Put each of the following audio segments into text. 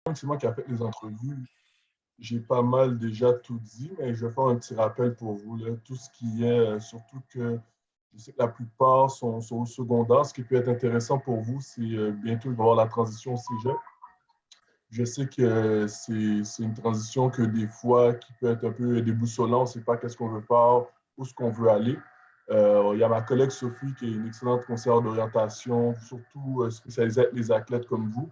c'est moi qui ai fait les entrevues. J'ai pas mal déjà tout dit, mais je vais faire un petit rappel pour vous. Là. Tout ce qui est, surtout que je sais que la plupart sont au secondaire. Ce qui peut être intéressant pour vous, c'est bientôt il va y avoir la transition au cégep. Je sais que c'est une transition que des fois, qui peut être un peu déboussolante. On ne sait pas qu'est-ce qu'on veut faire, où est-ce qu'on veut aller. Il y a ma collègue Sophie qui est une excellente conseillère d'orientation, surtout spécialisée avec les athlètes comme vous.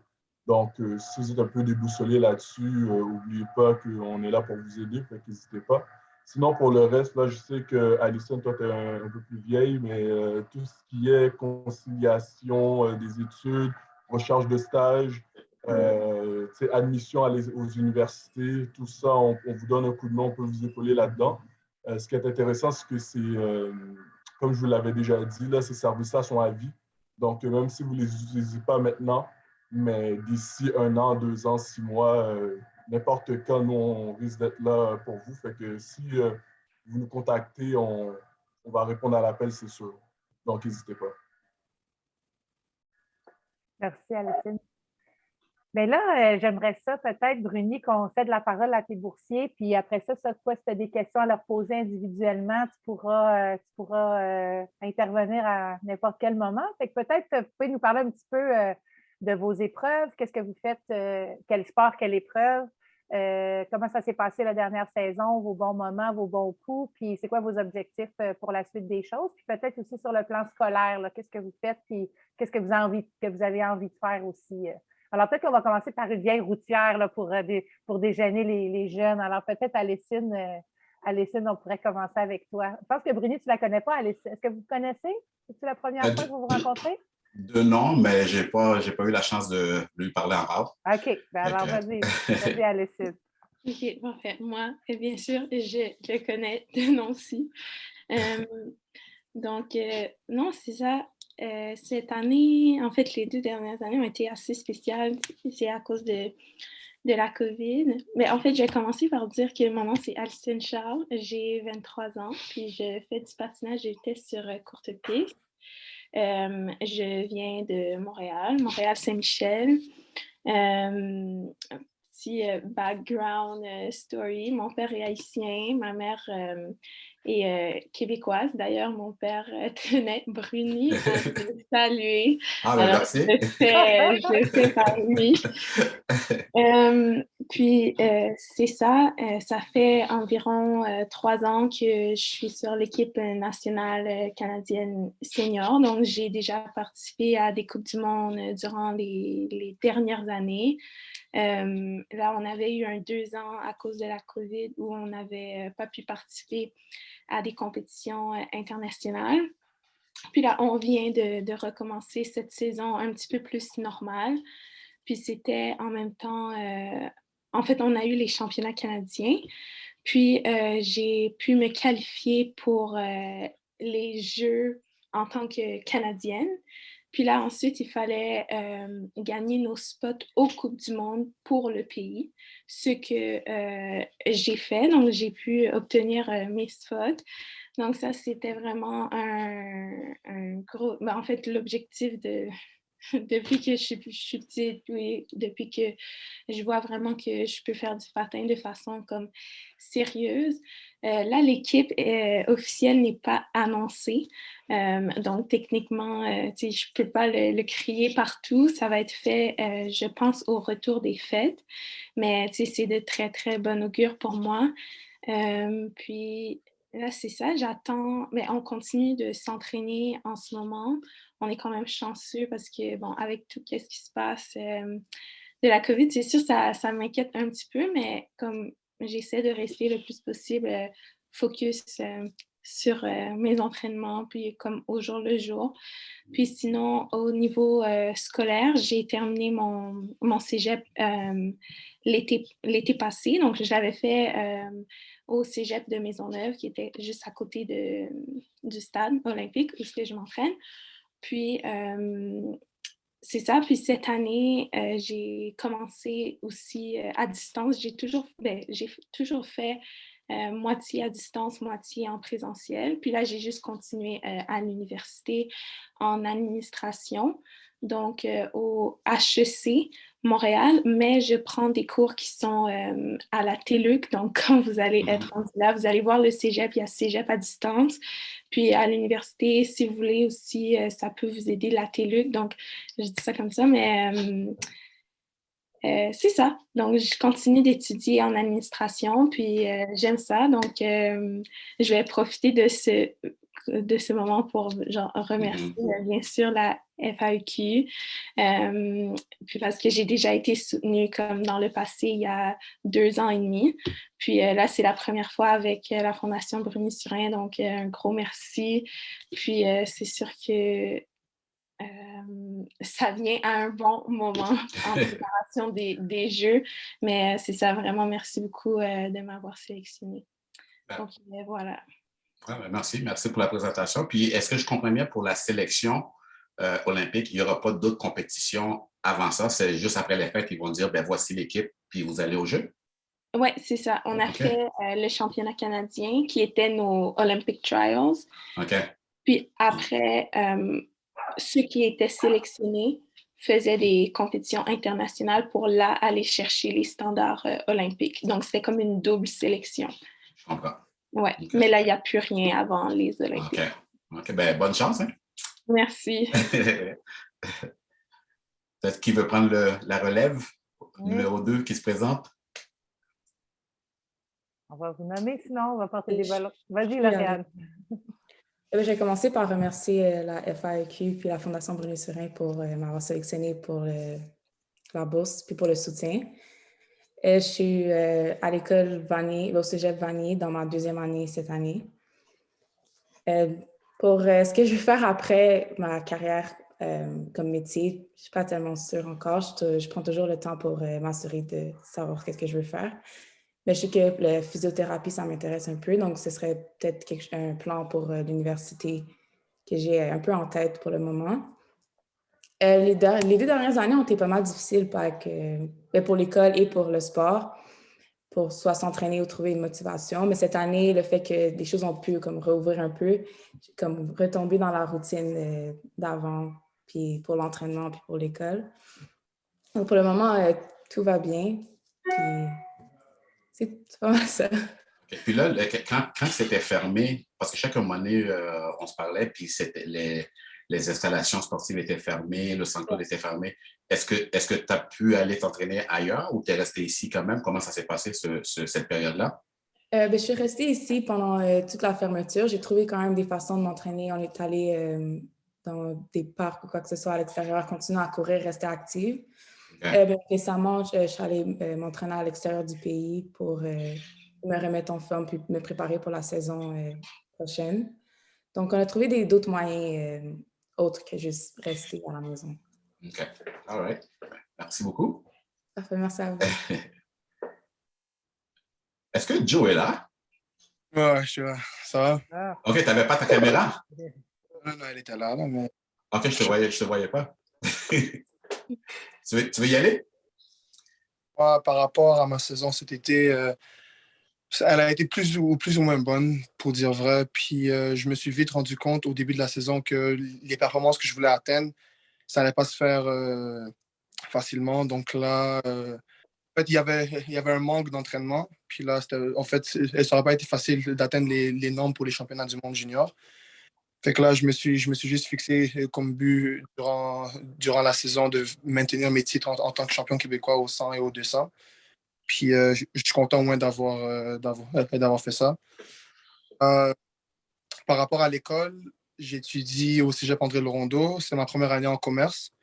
Donc, si vous êtes un peu déboussolé là-dessus, n'oubliez pas qu'on est là pour vous aider, fait n'hésitez pas. Sinon, pour le reste, là, je sais que Alison, toi, tu es un peu plus vieille, mais tout ce qui est conciliation des études, recherche de stage, admission aux universités, tout ça, on vous donne un coup de main, on peut vous épauler là-dedans. Ce qui est intéressant, c'est que comme je vous l'avais déjà dit, là, ces services-là sont à vie. Donc, même si vous ne les utilisez pas maintenant, mais d'ici 1 an, 2 ans, 6 mois, n'importe quand, nous, on risque d'être là pour vous. Fait que si vous nous contactez, on va répondre à l'appel, c'est sûr. Donc, n'hésitez pas. Merci, Alison. Bien là, j'aimerais ça peut-être, Bruni, qu'on cède la parole à tes boursiers, puis après ça, toi, si tu as des questions à leur poser individuellement, tu pourras intervenir à n'importe quel moment. Fait que peut-être, vous pouvez nous parler un petit peu de vos épreuves, qu'est-ce que vous faites, quel sport, quelle épreuve, comment ça s'est passé la dernière saison, vos bons moments, vos bons coups, puis c'est quoi vos objectifs pour la suite des choses, puis peut-être aussi sur le plan scolaire, là, qu'est-ce que vous faites, puis qu'est-ce que vous avez envie de faire aussi. Alors, peut-être qu'on va commencer par une vieille routière là, pour déjeuner les jeunes. Alors, peut-être, Alessine, on pourrait commencer avec toi. Je pense que Bruni, tu ne la connais pas, Alessine. Est-ce que vous connaissez? C'est la première fois que vous vous rencontrez? De nom, mais j'ai pas eu la chance de lui parler encore. OK. Ben alors, vas-y, Alessine. OK, parfait. Moi, bien sûr, je connais de nom aussi. Donc, non, c'est ça. Cette année, en fait, les 2 dernières années ont été assez spéciales. C'est à cause de la COVID. Mais en fait, je vais commencer par dire que mon nom, c'est Alcine Charles. J'ai 23 ans, puis je fais du patinage de vitesse sur courte piste. Je viens de Montréal-Saint-Michel. Petit background story. Mon père est haïtien, ma mère est québécoise. D'ailleurs, mon père tenait Bruni à me saluer. Ah, ben alors, merci. je le fais par lui. Puis, c'est ça. Ça fait environ 3 ans que je suis sur l'équipe nationale canadienne senior. Donc, j'ai déjà participé à des Coupes du monde durant les dernières années. Là, on avait eu 2 ans à cause de la COVID où on n'avait pas pu participer à des compétitions internationales. Puis là, on vient de recommencer cette saison un petit peu plus normale. Puis c'était en même temps, en fait, on a eu les championnats canadiens. Puis j'ai pu me qualifier pour les Jeux en tant que Canadienne. Puis là, ensuite, il fallait gagner nos spots aux Coupes du monde pour le pays, ce que j'ai fait. Donc, j'ai pu obtenir mes spots. Donc, ça, c'était vraiment un gros... Ben, en fait, l'objectif depuis que je suis petite, oui, depuis que je vois vraiment que je peux faire du patin de façon comme sérieuse. Là, l'équipe officielle n'est pas annoncée. Donc, techniquement, je ne peux pas le crier partout. Ça va être fait, je pense, au retour des fêtes. Mais c'est de très, très bon augure pour moi. Puis là, c'est ça, j'attends. Mais on continue de s'entraîner en ce moment. On est quand même chanceux parce que, bon, avec tout ce qui se passe de la COVID, c'est sûr, ça m'inquiète un petit peu, mais comme j'essaie de rester le plus possible focus sur mes entraînements, puis comme au jour le jour. Puis sinon, au niveau scolaire, j'ai terminé mon cégep l'été passé. Donc, je l'avais fait au cégep de Maisonneuve, qui était juste à côté du stade olympique où je m'entraîne. Puis, c'est ça. Puis cette année, j'ai commencé aussi à distance. J'ai toujours fait moitié à distance, moitié en présentiel. Puis là, j'ai juste continué à l'université en administration, donc au HEC Montréal, mais je prends des cours qui sont à la TELUC. Donc, quand vous allez être rendu là, vous allez voir le cégep, il y a cégep à distance. Puis à l'université, si vous voulez aussi, ça peut vous aider, la TELUC. Donc, je dis ça comme ça, mais c'est ça. Donc, je continue d'étudier en administration, puis j'aime ça. Donc, je vais profiter de ce moment pour genre, remercier, bien sûr, la FAEQ. Puis parce que j'ai déjà été soutenue comme dans le passé, il y a 2 ans et demi. Puis là, c'est la première fois avec la Fondation Bruni-Surin. Donc, un gros merci. Puis c'est sûr que ça vient à un bon moment en préparation des Jeux. Mais c'est ça, vraiment, merci beaucoup de m'avoir sélectionnée. Donc, voilà. Ouais, merci pour la présentation. Puis, est-ce que je comprends bien pour la sélection olympique, il n'y aura pas d'autres compétitions avant ça? C'est juste après les fêtes qu'ils vont dire, ben voici l'équipe, puis vous allez aux Jeux? Oui, c'est ça. On a fait le championnat canadien qui était nos Olympic Trials. OK. Puis après, ceux qui étaient sélectionnés faisaient des compétitions internationales pour là aller chercher les standards olympiques. Donc, c'était comme une double sélection. Je comprends. Oui, okay. Mais là, il n'y a plus rien avant les Olympiques. OK, ben bonne chance. Hein? Merci. Peut-être qui veut prendre la relève? Numéro 2 qui se présente? On va vous nommer, sinon on va porter des ballons. Vas-y, Lauriane. Je vais commencer par remercier la FAEQ puis la Fondation Bruni-Surin pour m'avoir sélectionnée pour la bourse puis pour le soutien. Je suis à l'école Vanier, au cégep Vanier, dans ma 2e année cette année. Pour ce que je vais faire après ma carrière comme métier, je ne suis pas tellement sûre encore. Je prends toujours le temps pour m'assurer de savoir qu'est-ce que je veux faire. Mais je sais que la physiothérapie, ça m'intéresse un peu, donc ce serait peut-être un plan pour l'université que j'ai un peu en tête pour le moment. Les 2 dernières années ont été pas mal difficiles pour l'école et pour le sport, pour soit s'entraîner ou trouver une motivation. Mais cette année, le fait que les choses ont pu comme rouvrir un peu, j'ai comme retombé dans la routine d'avant, puis pour l'entraînement, puis pour l'école. Donc pour le moment, tout va bien. Puis c'est pas mal ça. Et puis là, quand c'était fermé, parce que chaque année, on se parlait, puis les installations sportives étaient fermées, le centre était fermé. Est-ce que tu as pu aller t'entraîner ailleurs ou tu es resté ici quand même? Comment ça s'est passé cette période-là? Je suis restée ici pendant toute la fermeture. J'ai trouvé quand même des façons de m'entraîner. On est allé dans des parcs ou quoi que ce soit à l'extérieur, continuer à courir, rester active. Okay. Récemment, je suis allée m'entraîner à l'extérieur du pays pour me remettre en forme puis me préparer pour la saison prochaine. Donc, on a trouvé d'autres moyens autres que juste rester à la maison. OK. All right. Merci beaucoup. Parfait, merci à vous. Est-ce que Joe est là? Ouais, je suis là. Ça va? OK, tu n'avais pas ta caméra? Non, elle était là, mais... OK, je te voyais pas. Tu veux y aller? Ouais, par rapport à ma saison cet été, elle a été plus ou moins bonne, pour dire vrai. Puis je me suis vite rendu compte au début de la saison que les performances que je voulais atteindre, ça n'allait pas se faire facilement. Donc là, en fait, il y avait un manque d'entraînement. Puis là, en fait, ça n'aurait pas été facile d'atteindre les normes pour les championnats du monde junior. Fait que là, je me suis juste fixé comme but durant la saison de maintenir mes titres en tant que champion québécois au 100 et au 200. Puis je suis content au moins d'avoir fait ça. Par rapport à l'école, j'étudie au cégep André Laurondeau. C'est ma première année en commerce.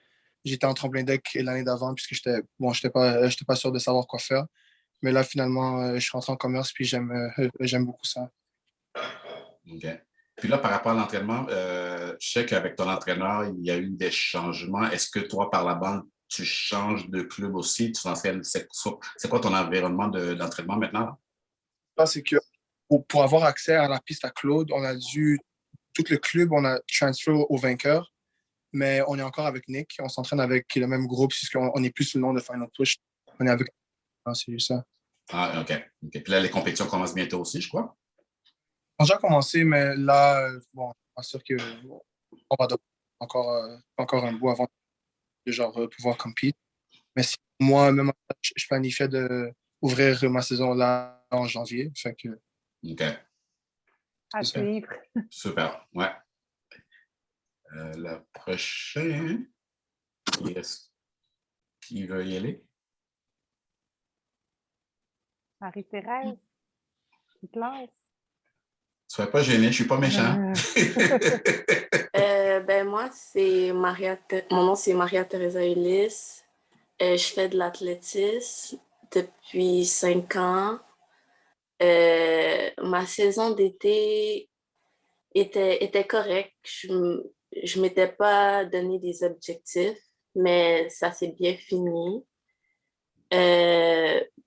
J'étais en tremplin deck l'année d'avant puisque j'étais pas sûr de savoir quoi faire. Mais là, finalement, je suis rentré en commerce puis j'aime beaucoup ça. OK. Puis là, par rapport à l'entraînement, je sais qu'avec ton entraîneur, il y a eu des changements. Est-ce que toi, par la bande, tu changes de club aussi? C'est quoi ton environnement d'entraînement maintenant? C'est que pour avoir accès à la piste à Claude, tout le club, on a transféré au vainqueur, mais on est encore avec Nick. On s'entraîne avec le même groupe, puisqu'on n'est plus sous le nom de Final Push. On est avec... c'est juste ça. Ah, OK. Puis là, les compétitions commencent bientôt aussi, je crois? On a déjà commencé, mais là, bon, je suis sûr qu'on va encore un bout avant de pouvoir compéter. Mais moi, même, je planifiais d'ouvrir ma saison là en janvier. Fait que, OK. À c'est ça. suivre. Super. Ouais. La prochaine, qui veut y aller? Marie-Thérèse, qui te laisse? Sois pas gêné, je suis pas méchant. Moi, mon nom, c'est Maria Teresa Ulysse. Je fais de l'athlétisme depuis 5 ans. Ma saison d'été était correcte. Je m'étais pas donné des objectifs, mais ça s'est bien fini.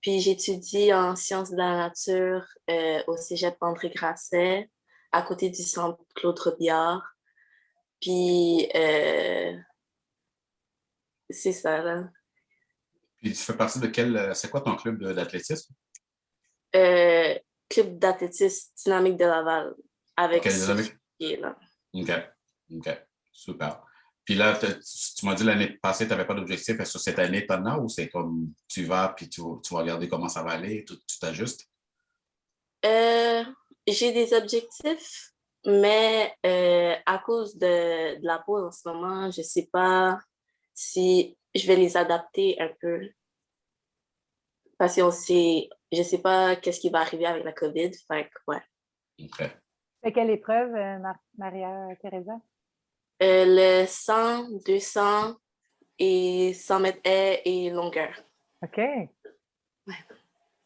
Puis j'étudie en sciences de la nature au Cégep André Grasset, à côté du centre Claude Robillard. Puis c'est ça, là. Puis tu fais partie de quel. C'est quoi ton club d'athlétisme? Club d'athlétisme dynamique de Laval, avec Quel dynamique? là. OK. OK. Super. Puis là, tu m'as dit l'année passée, tu n'avais pas d'objectif. Est-ce que cette année, tu en as ou c'est comme tu vas puis tu vas regarder comment ça va aller, tu t'ajustes? J'ai des objectifs, mais à cause de la pause en ce moment, je ne sais pas si je vais les adapter un peu. Parce que je ne sais pas qu'est-ce qui va arriver avec la COVID. Fait que, ouais. OK. C'est quelle épreuve, Maria-Thérèsa? Le 100, 200 et 100 mètres haies et longueur. OK. Ouais.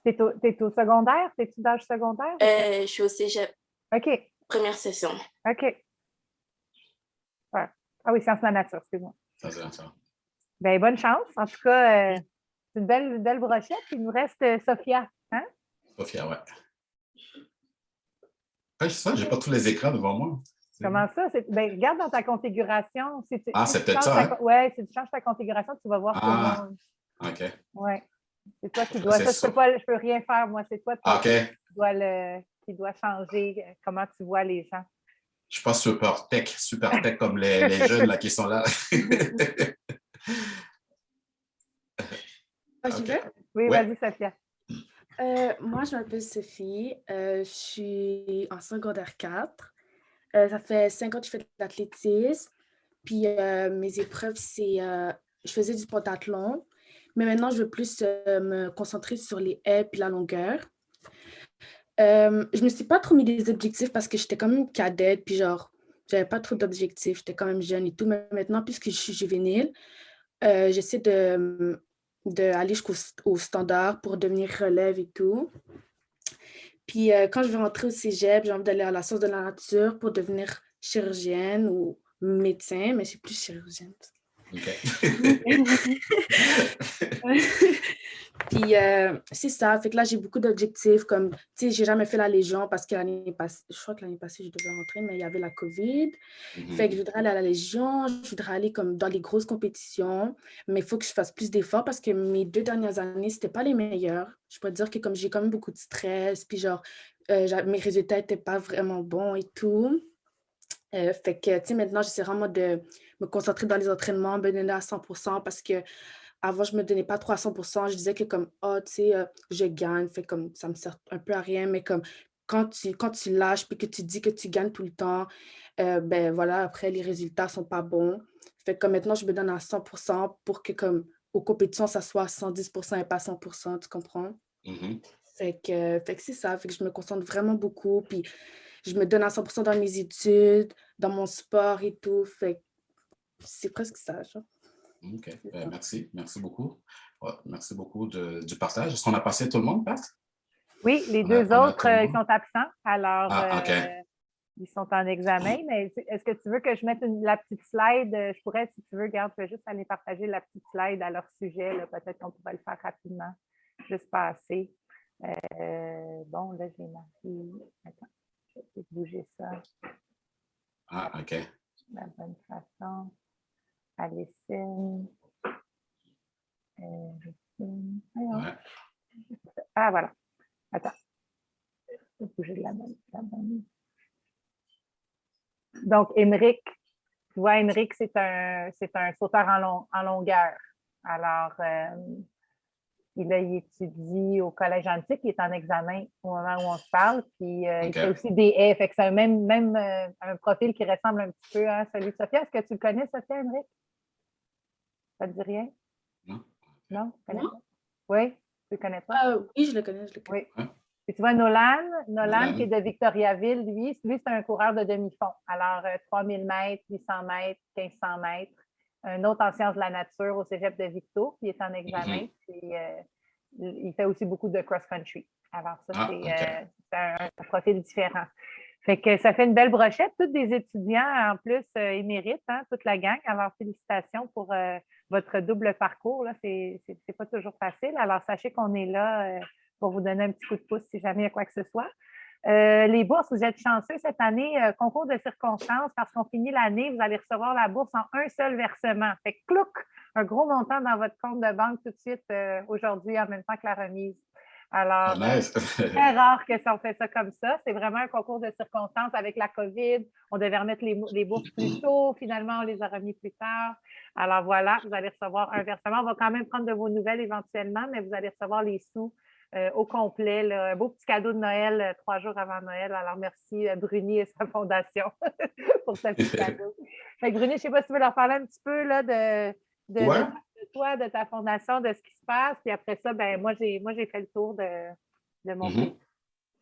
T'es au secondaire? T'es-tu d'âge secondaire? Je suis au cégep. OK. Première session. OK. Ouais. Ah oui, sciences de la nature, excuse-moi. Ça, c'est ça. Bien, bonne chance. En tout cas, c'est une belle brochette. Il nous reste Sophia. Hein? Sophia, ouais. Ouais, ça, j'ai pas tous les écrans devant moi. Comment ça? Ben, regarde dans ta configuration. Si c'est peut-être ça, hein? Oui, si tu changes ta configuration, tu vas voir tout le monde. OK. Oui. C'est toi qui dois. Ça, je peux rien faire, moi. C'est toi qui dois changer comment tu vois les gens. Je suis pas super tech comme les jeunes là, qui sont là. Okay. Oui, Ouais. vas-y, Sophia. Moi, je m'appelle Sophie. Je suis en secondaire 4. Ça fait 5 ans que je fais de l'athlétisme. Puis mes épreuves, je faisais du pentathlon. Mais maintenant, je veux plus me concentrer sur les haies puis la longueur. Je me suis pas trop mis des objectifs parce que j'étais quand même cadette. Puis genre, j'avais pas trop d'objectifs. J'étais quand même jeune et tout. Mais maintenant, puisque je suis juvénile, j'essaie d'aller jusqu'au standard pour devenir relève et tout. Puis quand je vais rentrer au cégep, j'ai envie d'aller à la science de la nature pour devenir chirurgienne ou médecin, mais c'est plus chirurgienne. OK. Puis c'est ça, fait que là j'ai beaucoup d'objectifs comme, tu sais, j'ai jamais fait la Légion parce que l'année passée, je crois que l'année passée je devais rentrer, mais il y avait la COVID. Fait que je voudrais aller à la Légion, je voudrais aller comme dans les grosses compétitions, mais il faut que je fasse plus d'efforts parce que mes 2 dernières années, c'était pas les meilleures. Je peux dire que comme j'ai quand même beaucoup de stress, puis genre, mes résultats étaient pas vraiment bons et tout. Fait que, tu sais, maintenant, j'essaie vraiment de me concentrer dans les entraînements, me donner à 100% parce que avant, je me donnais pas trop à 100%. Je disais que comme, oh, tu sais, je gagne, fait comme ça me sert un peu à rien, mais comme quand tu lâches puis que tu dis que tu gagnes tout le temps, ben voilà, après, les résultats sont pas bons. Fait que comme maintenant, je me donne à 100% pour que comme aux compétitions, ça soit 110% et pas 100%, tu comprends? Fait que c'est ça, fait que je me concentre vraiment beaucoup, puis je me donne à 100% dans mes études, dans mon sport et tout, fait que c'est presque ça, genre. OK. Merci. Merci beaucoup. Ouais, merci beaucoup du partage. Est-ce qu'on a passé tout le monde, Pat? Oui, les deux autres, ils sont absents. Alors, OK. ils sont en examen. Mais est-ce que tu veux que je mette la petite slide? Je pourrais, si tu veux, regarde, je vais juste aller partager la petite slide à leur sujet. Peut-être qu'on pourrait le faire rapidement. Juste passer. Bon, là, j'ai marqué. Attends, je vais essayer de bouger ça. OK. De la bonne façon. Alicine. Ouais. Ah, voilà. Attends. Je vais bouger de la bonne. Donc, Émeric, tu vois, Émeric, c'est un sauteur en longueur. Alors, Et là, il étudie au Collège antique, il est en examen au moment où on se parle, puis il fait aussi des haies, fait que c'est même un profil qui ressemble un petit peu à celui de Sophia. Est-ce que tu le connais, Sophia, Henrik? Ça te dit rien? Non. Non? Tu connais Non. pas? Oui? Tu le connais pas? Oui, je le connais. Oui. Hein? Et tu vois, Nolan Nolan. qui est de Victoriaville, lui c'est un coureur de demi-fond. Alors, 3000 mètres, 800 mètres, 1500 mètres. Un autre en sciences de la nature au cégep de Victo, qui est en examen. Puis, il fait aussi beaucoup de cross-country. Alors, ça, c'est un profil différent. Fait que ça fait une belle brochette. Tous des étudiants, en plus, émérites, hein, toute la gang. Alors, félicitations pour votre double parcours. Là. C'est pas toujours facile. Alors, sachez qu'on est là pour vous donner un petit coup de pouce si jamais il y a quoi que ce soit. Les bourses, vous êtes chanceux cette année, concours de circonstances, parce qu'on finit l'année, vous allez recevoir la bourse en un seul versement. Fait que, clouc, un gros montant dans votre compte de banque tout de suite aujourd'hui, en même temps que la remise. Alors, c'est très rare que ça on fait ça comme ça. C'est vraiment un concours de circonstances avec la COVID. On devait remettre les bourses plus tôt. Finalement, on les a remis plus tard. Alors voilà, vous allez recevoir un versement. On va quand même prendre de vos nouvelles éventuellement, mais vous allez recevoir les sous au complet. Là. Un beau petit cadeau de Noël 3 jours avant Noël. Alors merci Bruni et sa fondation pour ce petit cadeau. Fait que Bruni, je ne sais pas si tu veux leur parler un petit peu là, de toi, de ta fondation, de ce qui se passe. Puis après ça, ben moi, j'ai fait le tour de mon pays.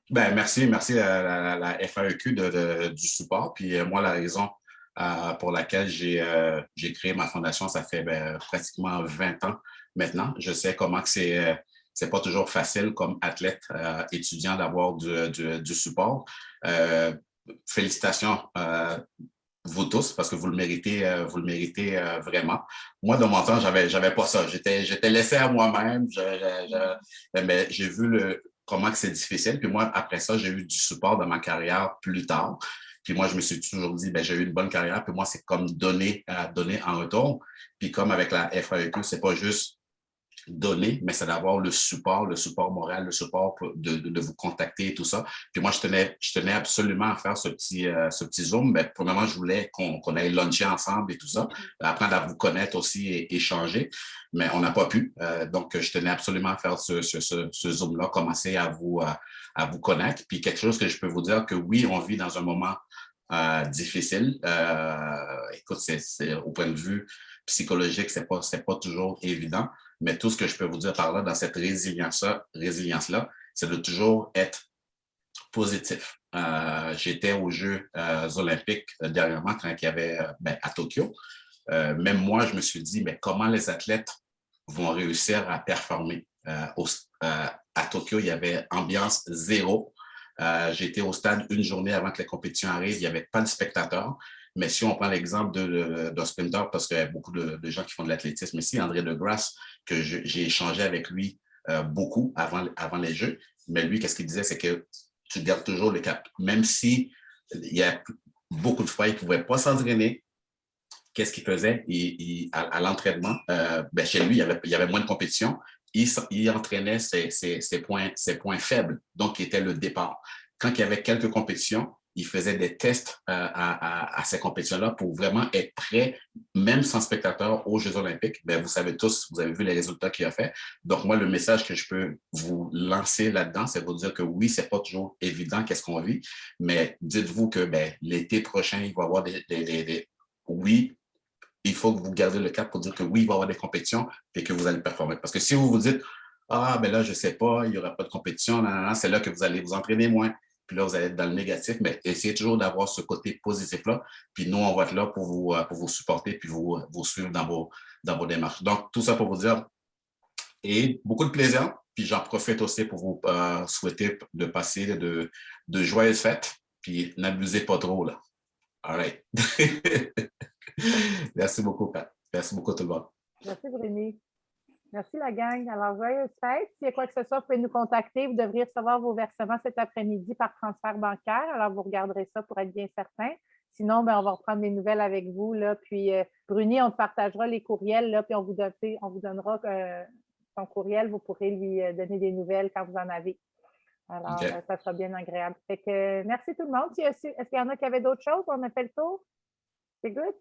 Ben, merci à la FAEQ du support. Puis moi, la raison pour laquelle j'ai créé ma fondation, ça fait pratiquement 20 ans maintenant. Je sais comment que c'est pas toujours facile comme athlète étudiant d'avoir du support. Félicitations vous tous, parce que vous le méritez vraiment. Moi, de mon temps, j'avais pas ça. J'étais laissé à moi-même. Mais j'ai vu comment que c'est difficile. Puis moi, après ça, j'ai eu du support dans ma carrière plus tard. Puis moi, je me suis toujours dit, j'ai eu une bonne carrière. Puis moi, c'est comme donner en retour. Puis comme avec la FAEQ, c'est pas juste donner, mais c'est d'avoir le support moral, le support de vous contacter et tout ça. Puis moi, je tenais absolument à faire ce petit Zoom. Mais premièrement, je voulais qu'on aille luncher ensemble et tout ça, apprendre à vous connaître aussi et échanger, mais on n'a pas pu. Donc, je tenais absolument à faire ce Zoom-là, commencer à vous connaître. Puis quelque chose que je peux vous dire que oui, on vit dans un moment difficile. Écoute, c'est au point de vue psychologique, c'est pas toujours évident. Mais tout ce que je peux vous dire par là, dans cette résilience-là, c'est de toujours être positif. J'étais aux Jeux olympiques dernièrement quand il y avait à Tokyo. Même moi, je me suis dit, mais comment les athlètes vont réussir à performer? À Tokyo, il y avait ambiance zéro. J'étais au stade une journée avant que la compétition arrive, il n'y avait pas de spectateurs. Mais si on prend l'exemple d'un sprinter, parce qu'il y a beaucoup de gens qui font de l'athlétisme ici, André Degrasse, que j'ai échangé avec lui beaucoup avant les Jeux, mais lui, qu'est-ce qu'il disait, c'est que tu gardes toujours le cap. Même si il y a beaucoup de fois, il ne pouvait pas s'entraîner, qu'est-ce qu'il faisait? À l'entraînement, chez lui, il y avait moins de compétition. Il entraînait ses points faibles, donc qui était le départ. Quand il y avait quelques compétitions, il faisait des tests à ces compétitions-là pour vraiment être prêt, même sans spectateurs, aux Jeux olympiques. Vous savez tous, vous avez vu les résultats qu'il a fait. Donc, moi, le message que je peux vous lancer là-dedans, c'est vous dire que oui, c'est pas toujours évident qu'est-ce qu'on vit, mais dites-vous que l'été prochain, il va y avoir oui, il faut que vous gardiez le cap pour dire que oui, il va y avoir des compétitions et que vous allez performer. Parce que si vous vous dites, là, je ne sais pas, il n'y aura pas de compétition, c'est là que vous allez vous entraîner moins. Puis là, vous allez être dans le négatif, mais essayez toujours d'avoir ce côté positif-là. Puis nous, on va être là pour vous supporter puis vous suivre dans vos démarches. Donc, tout ça pour vous dire, et beaucoup de plaisir. Puis j'en profite aussi pour vous souhaiter de passer de joyeuses fêtes. Puis n'abusez pas trop, là. All right. Merci beaucoup, Pat. Merci beaucoup, tout le monde. Merci, Bruni. Merci, la gang. Alors, joyeuse fête. S'il y a quoi que ce soit, vous pouvez nous contacter. Vous devriez recevoir vos versements cet après-midi par transfert bancaire. Alors, vous regarderez ça pour être bien certain. Sinon, on va reprendre des nouvelles avec vous. Là. Puis, Bruni, on te partagera les courriels, là, puis on vous donnera son courriel. Vous pourrez lui donner des nouvelles quand vous en avez. Alors, ça sera bien agréable. Fait que, merci tout le monde. Est-ce qu'il y en a qui avaient d'autres choses? On a fait le tour? C'est good?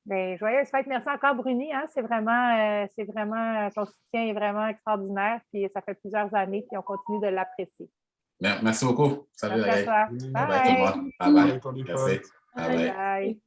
Bien, joyeuse fête. Merci encore, Bruni. Hein? C'est vraiment, ton soutien est vraiment extraordinaire. Puis ça fait plusieurs années, puis on continue de l'apprécier. Merci beaucoup. Salut, Merci à toi. Bye bye tout le monde. Bye bye. Bye. Merci. Bye bye. Bye.